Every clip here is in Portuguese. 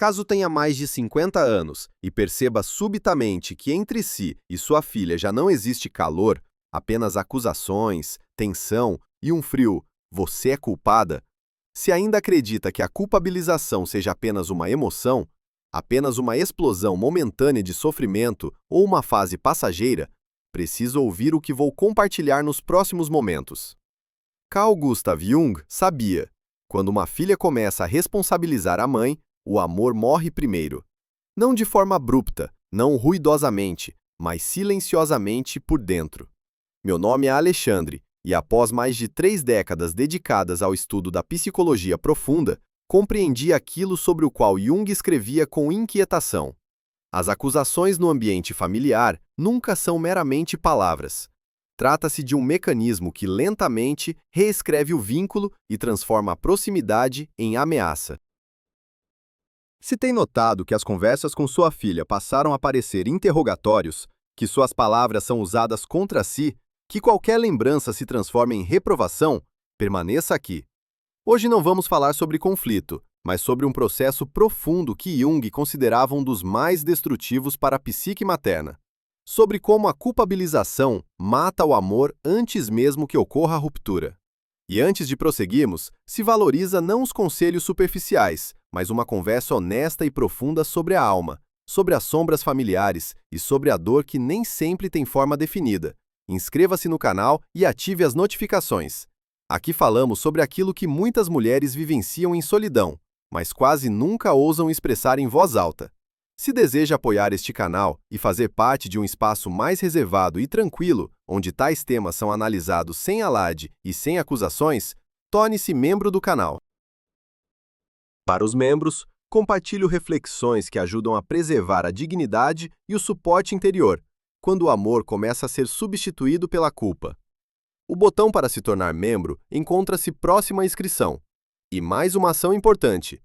Caso tenha mais de 50 anos e perceba subitamente que entre si e sua filha já não existe calor, apenas acusações, tensão e um frio "você é culpada", se ainda acredita que a culpabilização seja apenas uma emoção, apenas uma explosão momentânea de sofrimento ou uma fase passageira, precisa ouvir o que vou compartilhar nos próximos momentos. Carl Gustav Jung sabia: quando uma filha começa a responsabilizar a mãe, o amor morre primeiro. Não de forma abrupta, não ruidosamente, mas silenciosamente por dentro. Meu nome é Alexandre, e após mais de 3 décadas dedicadas ao estudo da psicologia profunda, compreendi aquilo sobre o qual Jung escrevia com inquietação. As acusações no ambiente familiar nunca são meramente palavras. Trata-se de um mecanismo que lentamente reescreve o vínculo e transforma a proximidade em ameaça. Se tem notado que as conversas com sua filha passaram a parecer interrogatórios, que suas palavras são usadas contra si, que qualquer lembrança se transforma em reprovação, permaneça aqui. Hoje não vamos falar sobre conflito, mas sobre um processo profundo que Jung considerava um dos mais destrutivos para a psique materna. Sobre como a culpabilização mata o amor antes mesmo que ocorra a ruptura. E antes de prosseguirmos, se valoriza não os conselhos superficiais, mas uma conversa honesta e profunda sobre a alma, sobre as sombras familiares e sobre a dor que nem sempre tem forma definida. Inscreva-se no canal e ative as notificações. Aqui falamos sobre aquilo que muitas mulheres vivenciam em solidão, mas quase nunca ousam expressar em voz alta. Se deseja apoiar este canal e fazer parte de um espaço mais reservado e tranquilo, onde tais temas são analisados sem alarde e sem acusações, torne-se membro do canal. Para os membros, compartilho reflexões que ajudam a preservar a dignidade e o suporte interior, quando o amor começa a ser substituído pela culpa. O botão para se tornar membro encontra-se próximo à inscrição. E mais uma ação importante.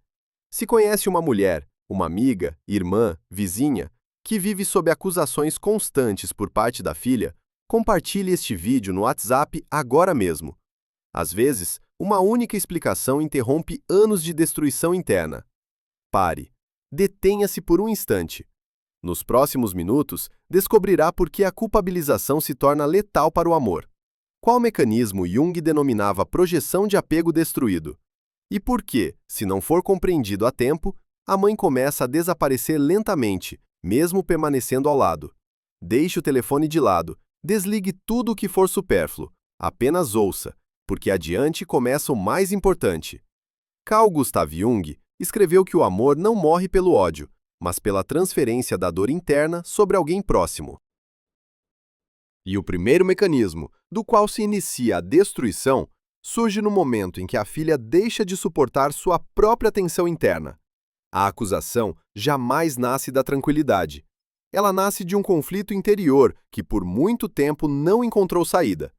Se conhece uma mulher, uma amiga, irmã, vizinha, que vive sob acusações constantes por parte da filha, compartilhe este vídeo no WhatsApp agora mesmo. Às vezes, uma única explicação interrompe anos de destruição interna. Pare. Detenha-se por um instante. Nos próximos minutos, descobrirá por que a culpabilização se torna letal para o amor. Qual mecanismo Jung denominava projeção de apego destruído? E por que, se não for compreendido a tempo, a mãe começa a desaparecer lentamente, mesmo permanecendo ao lado? Deixe o telefone de lado, desligue tudo o que for supérfluo, apenas ouça, porque adiante começa o mais importante. Carl Gustav Jung escreveu que o amor não morre pelo ódio, mas pela transferência da dor interna sobre alguém próximo. E o primeiro mecanismo, do qual se inicia a destruição, surge no momento em que a filha deixa de suportar sua própria tensão interna. A acusação jamais nasce da tranquilidade. Ela nasce de um conflito interior que por muito tempo não encontrou saída.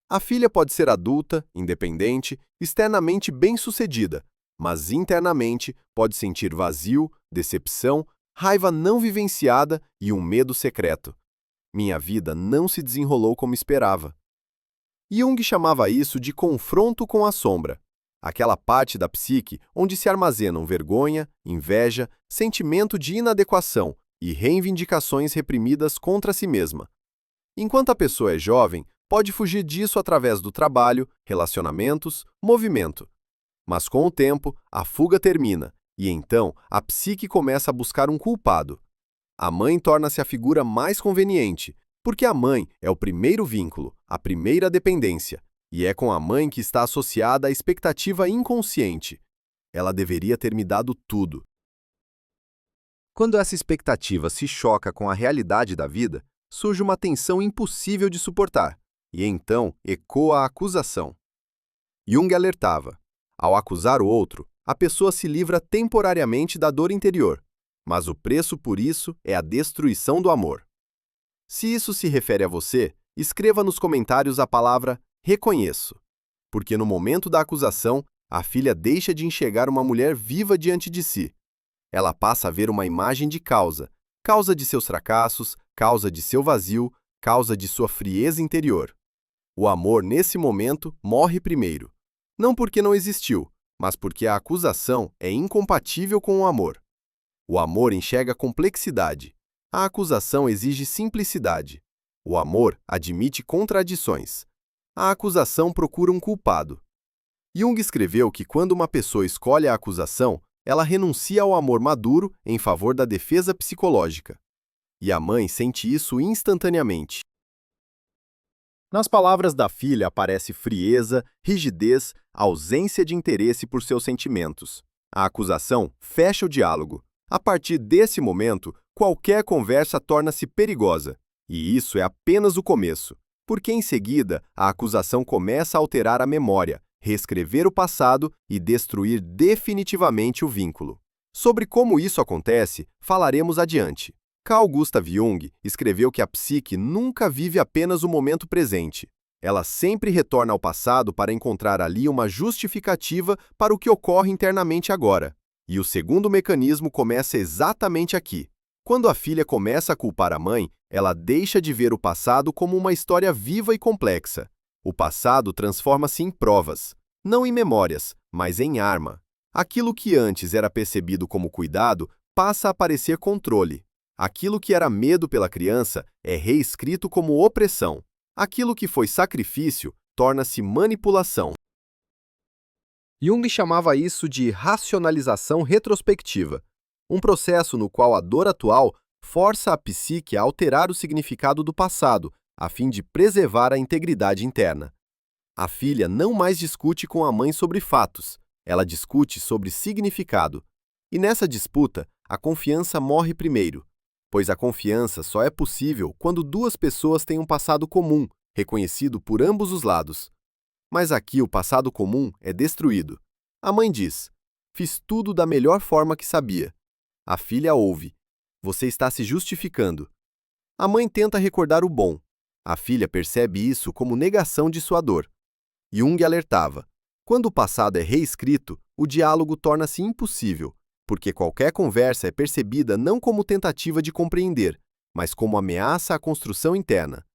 A filha pode ser adulta, independente, externamente bem-sucedida, mas internamente pode sentir vazio, decepção, raiva não vivenciada e um medo secreto. Minha vida não se desenrolou como esperava. Jung chamava isso de confronto com a sombra, aquela parte da psique onde se armazenam vergonha, inveja, sentimento de inadequação e reivindicações reprimidas contra si mesma. Enquanto a pessoa é jovem, pode fugir disso através do trabalho, relacionamentos, movimento. Mas com o tempo, a fuga termina, e então a psique começa a buscar um culpado. A mãe torna-se a figura mais conveniente, porque a mãe é o primeiro vínculo, a primeira dependência, e é com a mãe que está associada a expectativa inconsciente. Ela deveria ter me dado tudo. Quando essa expectativa se choca com a realidade da vida, surge uma tensão impossível de suportar, e então ecoa a acusação. Jung alertava: ao acusar o outro, a pessoa se livra temporariamente da dor interior, mas o preço por isso é a destruição do amor. Se isso se refere a você, escreva nos comentários a palavra reconheço, porque no momento da acusação, a filha deixa de enxergar uma mulher viva diante de si. Ela passa a ver uma imagem de causa, causa de seus fracassos, causa de seu vazio, causa de sua frieza interior. O amor, nesse momento, morre primeiro. Não porque não existiu, mas porque a acusação é incompatível com o amor. O amor enxerga complexidade. A acusação exige simplicidade. O amor admite contradições. A acusação procura um culpado. Jung escreveu que quando uma pessoa escolhe a acusação, ela renuncia ao amor maduro em favor da defesa psicológica. E a mãe sente isso instantaneamente. Nas palavras da filha aparece frieza, rigidez, ausência de interesse por seus sentimentos. A acusação fecha o diálogo. A partir desse momento, qualquer conversa torna-se perigosa. E isso é apenas o começo, porque em seguida a acusação começa a alterar a memória, reescrever o passado e destruir definitivamente o vínculo. Sobre como isso acontece, falaremos adiante. Carl Gustav Jung escreveu que a psique nunca vive apenas o momento presente. Ela sempre retorna ao passado para encontrar ali uma justificativa para o que ocorre internamente agora. E o segundo mecanismo começa exatamente aqui. Quando a filha começa a culpar a mãe, ela deixa de ver o passado como uma história viva e complexa. O passado transforma-se em provas, não em memórias, mas em arma. Aquilo que antes era percebido como cuidado passa a parecer controle. Aquilo que era medo pela criança é reescrito como opressão. Aquilo que foi sacrifício torna-se manipulação. Jung chamava isso de racionalização retrospectiva, um processo no qual a dor atual força a psique a alterar o significado do passado, a fim de preservar a integridade interna. A filha não mais discute com a mãe sobre fatos, ela discute sobre significado. E nessa disputa, a confiança morre primeiro, pois a confiança só é possível quando duas pessoas têm um passado comum, reconhecido por ambos os lados. Mas aqui o passado comum é destruído. A mãe diz: "Fiz tudo da melhor forma que sabia." A filha ouve: "Você está se justificando." A mãe tenta recordar o bom. A filha percebe isso como negação de sua dor. Jung alertava: quando o passado é reescrito, o diálogo torna-se impossível, porque qualquer conversa é percebida não como tentativa de compreender, mas como ameaça à construção interna.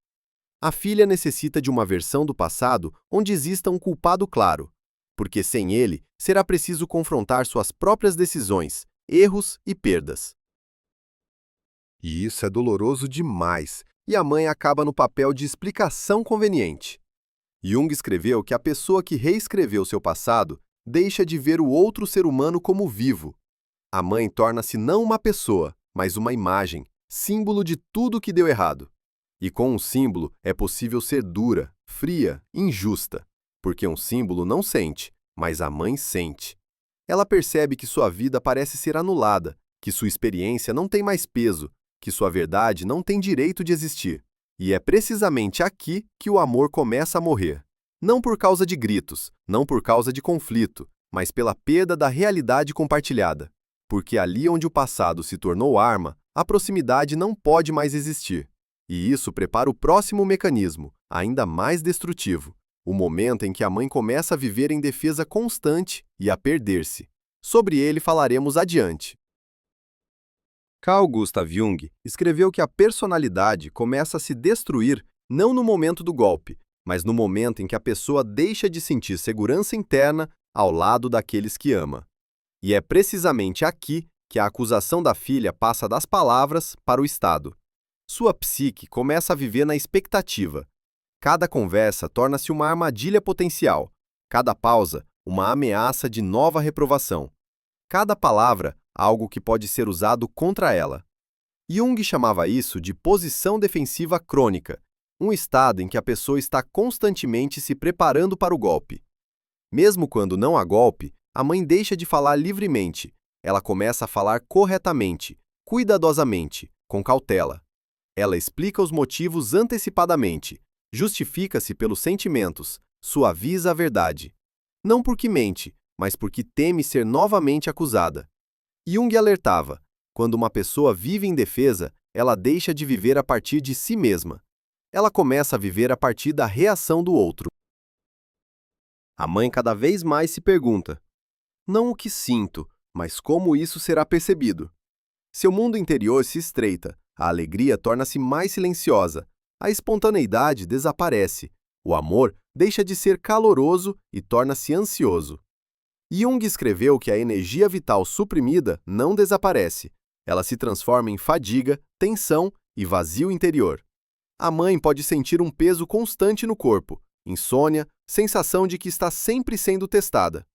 A filha necessita de uma versão do passado onde exista um culpado claro, porque sem ele será preciso confrontar suas próprias decisões, erros e perdas. E isso é doloroso demais, e a mãe acaba no papel de explicação conveniente. Jung escreveu que a pessoa que reescreveu seu passado deixa de ver o outro ser humano como vivo. A mãe torna-se não uma pessoa, mas uma imagem, símbolo de tudo que deu errado. E com um símbolo é possível ser dura, fria, injusta, porque um símbolo não sente, mas a mãe sente. Ela percebe que sua vida parece ser anulada, que sua experiência não tem mais peso, que sua verdade não tem direito de existir. E é precisamente aqui que o amor começa a morrer. Não por causa de gritos, não por causa de conflito, mas pela perda da realidade compartilhada. Porque ali onde o passado se tornou arma, a proximidade não pode mais existir. E isso prepara o próximo mecanismo, ainda mais destrutivo, o momento em que a mãe começa a viver em defesa constante e a perder-se. Sobre ele falaremos adiante. Carl Gustav Jung escreveu que a personalidade começa a se destruir não no momento do golpe, mas no momento em que a pessoa deixa de sentir segurança interna ao lado daqueles que ama. E é precisamente aqui que a acusação da filha passa das palavras para o estado. Sua psique começa a viver na expectativa. Cada conversa torna-se uma armadilha potencial, cada pausa, uma ameaça de nova reprovação. Cada palavra, algo que pode ser usado contra ela. Jung chamava isso de posição defensiva crônica, um estado em que a pessoa está constantemente se preparando para o golpe. Mesmo quando não há golpe, a mãe deixa de falar livremente, ela começa a falar corretamente, cuidadosamente, com cautela. Ela explica os motivos antecipadamente, justifica-se pelos sentimentos, suaviza a verdade. Não porque mente, mas porque teme ser novamente acusada. Jung alertava: quando uma pessoa vive em defesa, ela deixa de viver a partir de si mesma. Ela começa a viver a partir da reação do outro. A mãe cada vez mais se pergunta: não o que sinto, mas como isso será percebido. Seu mundo interior se estreita, a alegria torna-se mais silenciosa, a espontaneidade desaparece, o amor deixa de ser caloroso e torna-se ansioso. Jung escreveu que a energia vital suprimida não desaparece, ela se transforma em fadiga, tensão e vazio interior. A mãe pode sentir um peso constante no corpo, insônia, sensação de que está sempre sendo testada.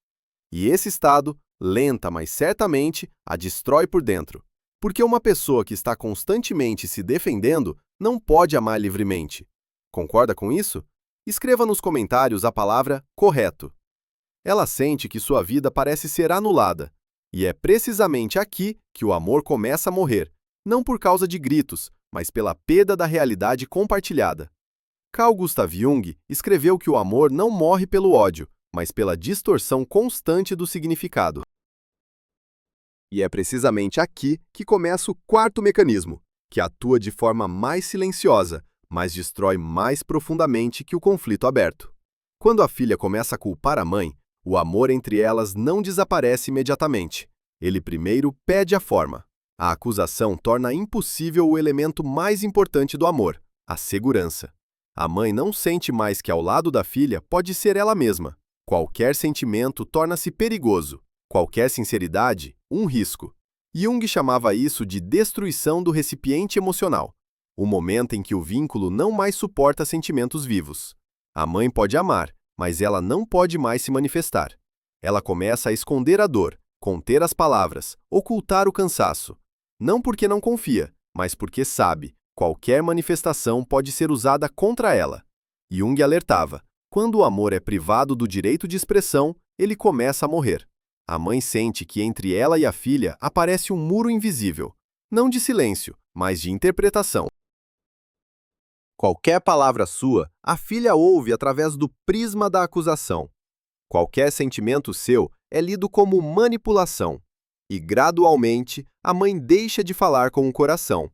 E esse estado, lenta, mas certamente, a destrói por dentro. Porque uma pessoa que está constantemente se defendendo não pode amar livremente. Concorda com isso? Escreva nos comentários a palavra correto. Ela sente que sua vida parece ser anulada. E é precisamente aqui que o amor começa a morrer, não por causa de gritos, mas pela perda da realidade compartilhada. Carl Gustav Jung escreveu que o amor não morre pelo ódio, mas pela distorção constante do significado. E é precisamente aqui que começa o quarto mecanismo, que atua de forma mais silenciosa, mas destrói mais profundamente que o conflito aberto. Quando a filha começa a culpar a mãe, o amor entre elas não desaparece imediatamente. Ele primeiro pede a forma. A acusação torna impossível o elemento mais importante do amor, a segurança. A mãe não sente mais que ao lado da filha pode ser ela mesma. Qualquer sentimento torna-se perigoso. Qualquer sinceridade, um risco. Jung chamava isso de destruição do recipiente emocional, o momento em que o vínculo não mais suporta sentimentos vivos. A mãe pode amar, mas ela não pode mais se manifestar. Ela começa a esconder a dor, conter as palavras, ocultar o cansaço. Não porque não confia, mas porque sabe, qualquer manifestação pode ser usada contra ela. Jung alertava, quando o amor é privado do direito de expressão, ele começa a morrer. A mãe sente que entre ela e a filha aparece um muro invisível, não de silêncio, mas de interpretação. Qualquer palavra sua, a filha ouve através do prisma da acusação. Qualquer sentimento seu é lido como manipulação. E, gradualmente, a mãe deixa de falar com o coração.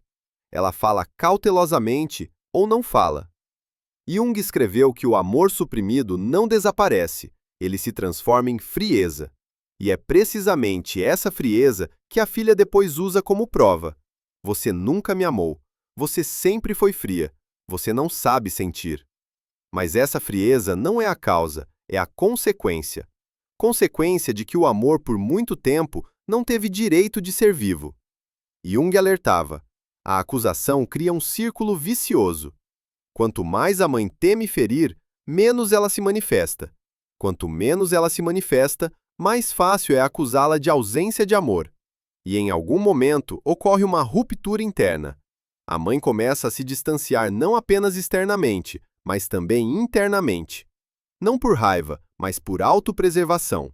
Ela fala cautelosamente ou não fala. Jung escreveu que o amor suprimido não desaparece, ele se transforma em frieza. E é precisamente essa frieza que a filha depois usa como prova. Você nunca me amou. Você sempre foi fria. Você não sabe sentir. Mas essa frieza não é a causa, é a consequência. Consequência de que o amor por muito tempo não teve direito de ser vivo. Jung alertava, a acusação cria um círculo vicioso. Quanto mais a mãe teme ferir, menos ela se manifesta. Quanto menos ela se manifesta, mais fácil é acusá-la de ausência de amor. E em algum momento ocorre uma ruptura interna. A mãe começa a se distanciar não apenas externamente, mas também internamente. Não por raiva, mas por autopreservação.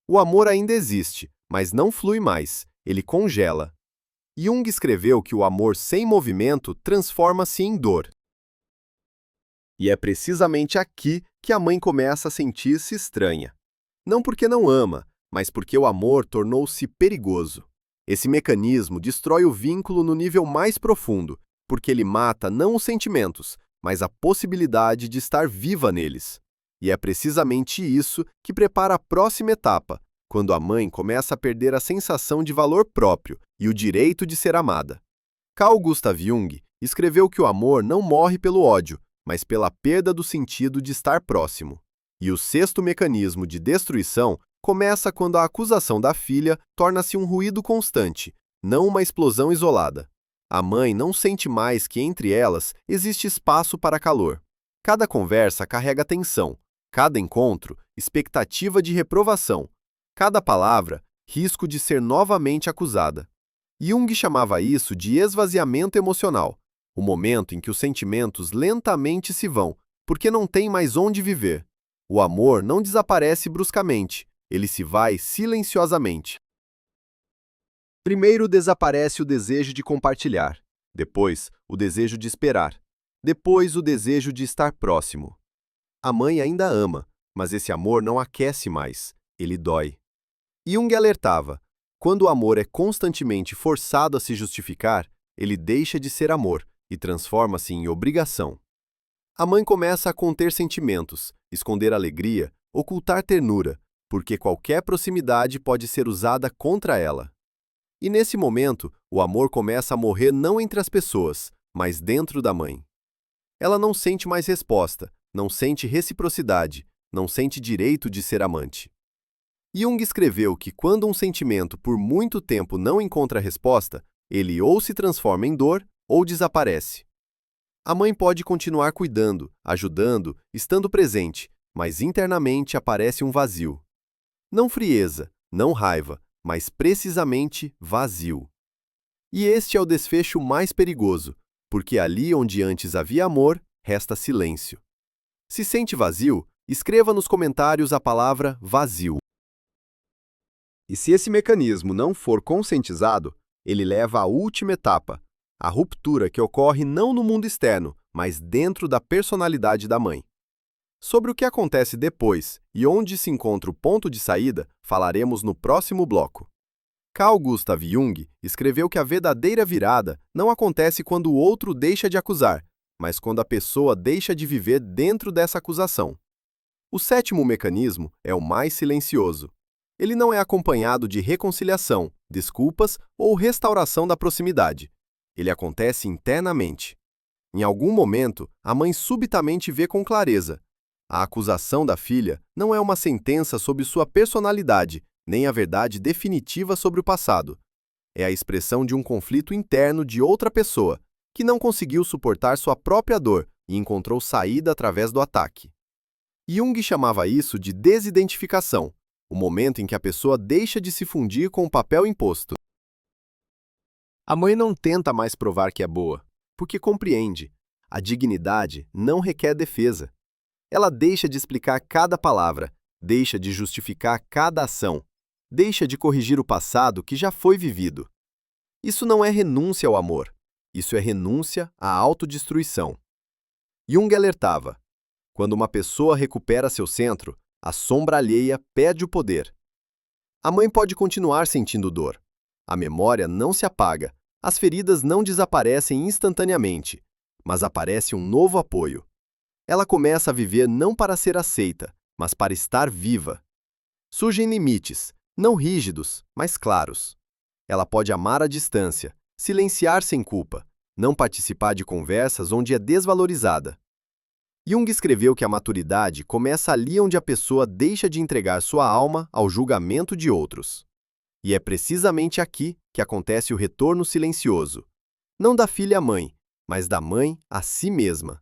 O amor ainda existe, mas não flui mais, ele congela. Jung escreveu que o amor sem movimento transforma-se em dor. E é precisamente aqui que a mãe começa a sentir-se estranha. Não porque não ama, mas porque o amor tornou-se perigoso. Esse mecanismo destrói o vínculo no nível mais profundo, porque ele mata não os sentimentos, mas a possibilidade de estar viva neles. E é precisamente isso que prepara a próxima etapa, quando a mãe começa a perder a sensação de valor próprio e o direito de ser amada. Carl Gustav Jung escreveu que o amor não morre pelo ódio, mas pela perda do sentido de estar próximo. E o sexto mecanismo de destruição começa quando a acusação da filha torna-se um ruído constante, não uma explosão isolada. A mãe não sente mais que entre elas existe espaço para calor. Cada conversa carrega tensão, cada encontro, expectativa de reprovação, cada palavra, risco de ser novamente acusada. Jung chamava isso de esvaziamento emocional, o momento em que os sentimentos lentamente se vão, porque não tem mais onde viver. O amor não desaparece bruscamente, ele se vai silenciosamente. Primeiro desaparece o desejo de compartilhar, depois o desejo de esperar, depois o desejo de estar próximo. A mãe ainda ama, mas esse amor não aquece mais, ele dói. Jung alertava, quando o amor é constantemente forçado a se justificar, ele deixa de ser amor e transforma-se em obrigação. A mãe começa a conter sentimentos, esconder alegria, ocultar ternura, porque qualquer proximidade pode ser usada contra ela. E nesse momento, o amor começa a morrer não entre as pessoas, mas dentro da mãe. Ela não sente mais resposta, não sente reciprocidade, não sente direito de ser amante. Jung escreveu que quando um sentimento por muito tempo não encontra resposta, ele ou se transforma em dor ou desaparece. A mãe pode continuar cuidando, ajudando, estando presente, mas internamente aparece um vazio. Não frieza, não raiva, mas precisamente vazio. E este é o desfecho mais perigoso, porque ali onde antes havia amor, resta silêncio. Se sente vazio, escreva nos comentários a palavra vazio. E se esse mecanismo não for conscientizado, ele leva à última etapa, a ruptura que ocorre não no mundo externo, mas dentro da personalidade da mãe. Sobre o que acontece depois e onde se encontra o ponto de saída, falaremos no próximo bloco. Carl Gustav Jung escreveu que a verdadeira virada não acontece quando o outro deixa de acusar, mas quando a pessoa deixa de viver dentro dessa acusação. O sétimo mecanismo é o mais silencioso. Ele não é acompanhado de reconciliação, desculpas ou restauração da proximidade. Ele acontece internamente. Em algum momento, a mãe subitamente vê com clareza. A acusação da filha não é uma sentença sobre sua personalidade, nem a verdade definitiva sobre o passado. É a expressão de um conflito interno de outra pessoa, que não conseguiu suportar sua própria dor e encontrou saída através do ataque. Jung chamava isso de desidentificação, o momento em que a pessoa deixa de se fundir com o papel imposto. A mãe não tenta mais provar que é boa, porque compreende. A dignidade não requer defesa. Ela deixa de explicar cada palavra, deixa de justificar cada ação, deixa de corrigir o passado que já foi vivido. Isso não é renúncia ao amor, isso é renúncia à autodestruição. Jung alertava: quando uma pessoa recupera seu centro, a sombra alheia perde o poder. A mãe pode continuar sentindo dor. A memória não se apaga, as feridas não desaparecem instantaneamente, mas aparece um novo apoio. Ela começa a viver não para ser aceita, mas para estar viva. Surgem limites, não rígidos, mas claros. Ela pode amar à distância, silenciar sem culpa, não participar de conversas onde é desvalorizada. Jung escreveu que a maturidade começa ali onde a pessoa deixa de entregar sua alma ao julgamento de outros. E é precisamente aqui que acontece o retorno silencioso. Não da filha à mãe, mas da mãe a si mesma.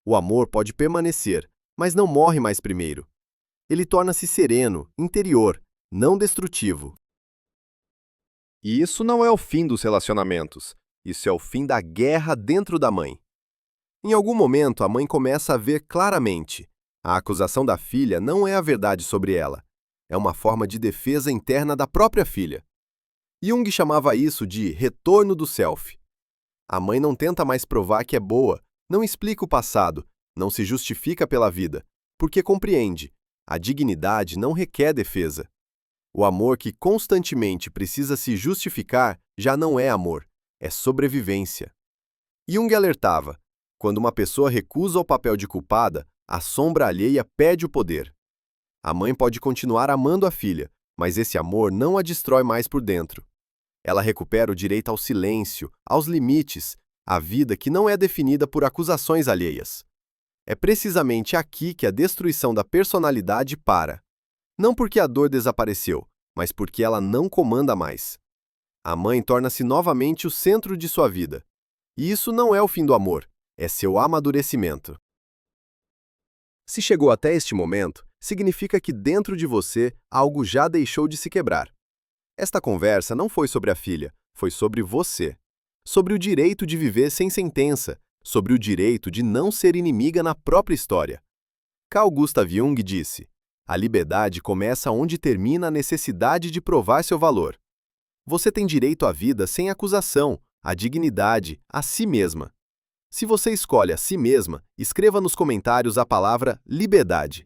O amor pode permanecer, mas não morre mais primeiro. Ele torna-se sereno, interior, não destrutivo. E isso não é o fim dos relacionamentos. Isso é o fim da guerra dentro da mãe. Em algum momento, a mãe começa a ver claramente. A acusação da filha não é a verdade sobre ela. É uma forma de defesa interna da própria filha. Jung chamava isso de retorno do self. A mãe não tenta mais provar que é boa, não explica o passado, não se justifica pela vida, porque compreende. A dignidade não requer defesa. O amor que constantemente precisa se justificar já não é amor, é sobrevivência. Jung alertava: quando uma pessoa recusa o papel de culpada, a sombra alheia perde o poder. A mãe pode continuar amando a filha, mas esse amor não a destrói mais por dentro. Ela recupera o direito ao silêncio, aos limites, à vida que não é definida por acusações alheias. É precisamente aqui que a destruição da personalidade para. Não porque a dor desapareceu, mas porque ela não comanda mais. A mãe torna-se novamente o centro de sua vida. E isso não é o fim do amor, é seu amadurecimento. Se chegou até este momento, significa que dentro de você algo já deixou de se quebrar. Esta conversa não foi sobre a filha, foi sobre você. Sobre o direito de viver sem sentença, sobre o direito de não ser inimiga na própria história. Carl Gustav Jung disse: a liberdade começa onde termina a necessidade de provar seu valor. Você tem direito à vida sem acusação, à dignidade, a si mesma. Se você escolhe a si mesma, escreva nos comentários a palavra liberdade.